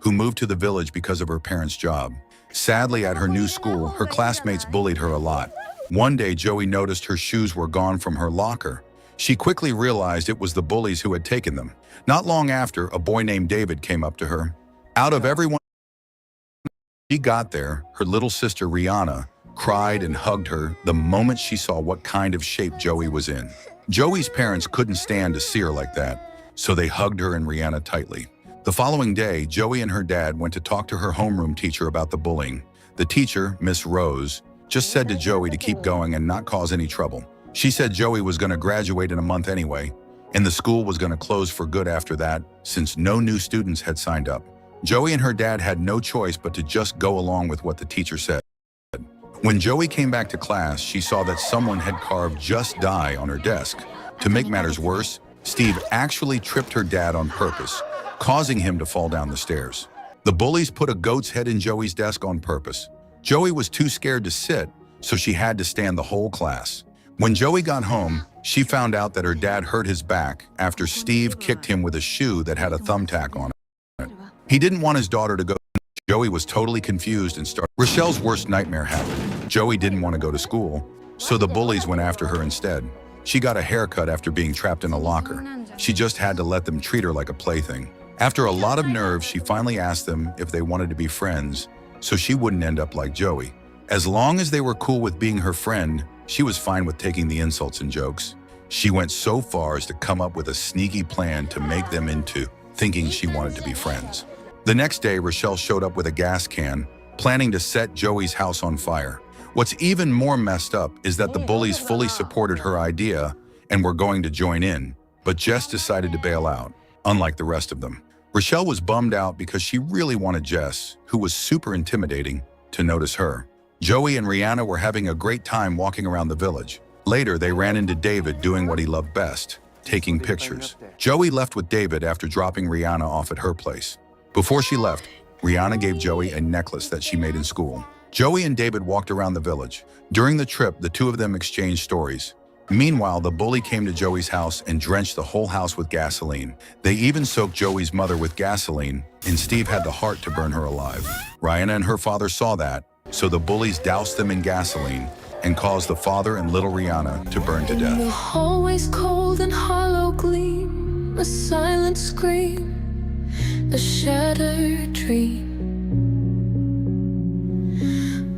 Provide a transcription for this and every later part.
who moved to the village because of her parents' job. Sadly, at her new school, her classmates bullied her a lot. One day, Joey noticed her shoes were gone from her locker. She quickly realized it was the bullies who had taken them. Not long after, a boy named David came up to her. Out of everyone she got there, her little sister Rihanna cried and hugged her the moment she saw what kind of shape Joey was in. Joey's parents couldn't stand to see her like that, so they hugged her and Rihanna tightly. The following day, Joey and her dad went to talk to her homeroom teacher about the bullying. The teacher, Miss Rose, just said to Joey to keep going and not cause any trouble. She said Joey was going to graduate in a month anyway, and the school was going to close for good after that since no new students had signed up. Joey and her dad had no choice but to just go along with what the teacher said. When Joey came back to class, she saw that someone had carved "Just Die" on her desk. To make matters worse, Steve actually tripped her dad on purpose, causing him to fall down the stairs. The bullies put a goat's head in Joey's desk on purpose. Joey was too scared to sit, so she had to stand the whole class. When Joey got home, she found out that her dad hurt his back after Steve kicked him with a shoe that had a thumbtack on it. He didn't want his daughter to go. Joey was totally confused and started. Rochelle's worst nightmare happened. Joey didn't want to go to school, so the bullies went after her instead. She got a haircut after being trapped in a locker. She just had to let them treat her like a plaything. After a lot of nerves, she finally asked them if they wanted to be friends, so she wouldn't end up like Joey. As long as they were cool with being her friend, she was fine with taking the insults and jokes. She went so far as to come up with a sneaky plan to make them into thinking she wanted to be friends. The next day, Rochelle showed up with a gas can, planning to set Joey's house on fire. What's even more messed up is that the bullies fully supported her idea and were going to join in, but Jess decided to bail out, unlike the rest of them. Rochelle was bummed out because she really wanted Jess, who was super intimidating, to notice her. Joey and Rihanna were having a great time walking around the village. Later, they ran into David doing what he loved best, taking pictures. Joey left with David after dropping Rihanna off at her place. Before she left, Rihanna gave Joey a necklace that she made in school. Joey and David walked around the village. During the trip, the two of them exchanged stories. Meanwhile, the bully came to Joey's house and drenched the whole house with gasoline. They even soaked Joey's mother with gasoline, and Steve had the heart to burn her alive. Rihanna and her father saw that, so the bullies doused them in gasoline and caused the father and little Rihanna to burn to death. In the hallways, cold and hollow gleam, a silent scream, a shattered dream.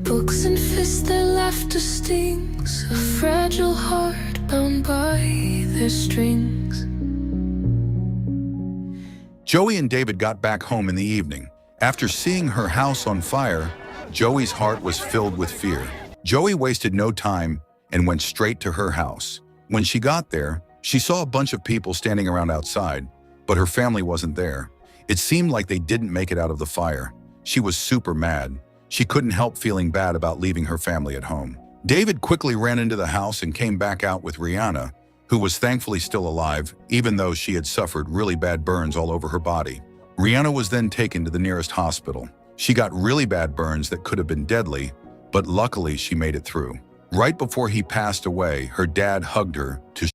Books and fists, their laughter stings, a fragile heart bound by their strings. Joey and David got back home in the evening. After seeing her house on fire, Joey's heart was filled with fear. Joey wasted no time and went straight to her house. When she got there, she saw a bunch of people standing around outside, but her family wasn't there. It seemed like they didn't make it out of the fire. She was super mad. She couldn't help feeling bad about leaving her family at home. David quickly ran into the house and came back out with Rihanna, who was thankfully still alive, even though she had suffered really bad burns all over her body. Rihanna was then taken to the nearest hospital. She got really bad burns that could have been deadly, but luckily she made it through. Right before he passed away, her dad hugged her to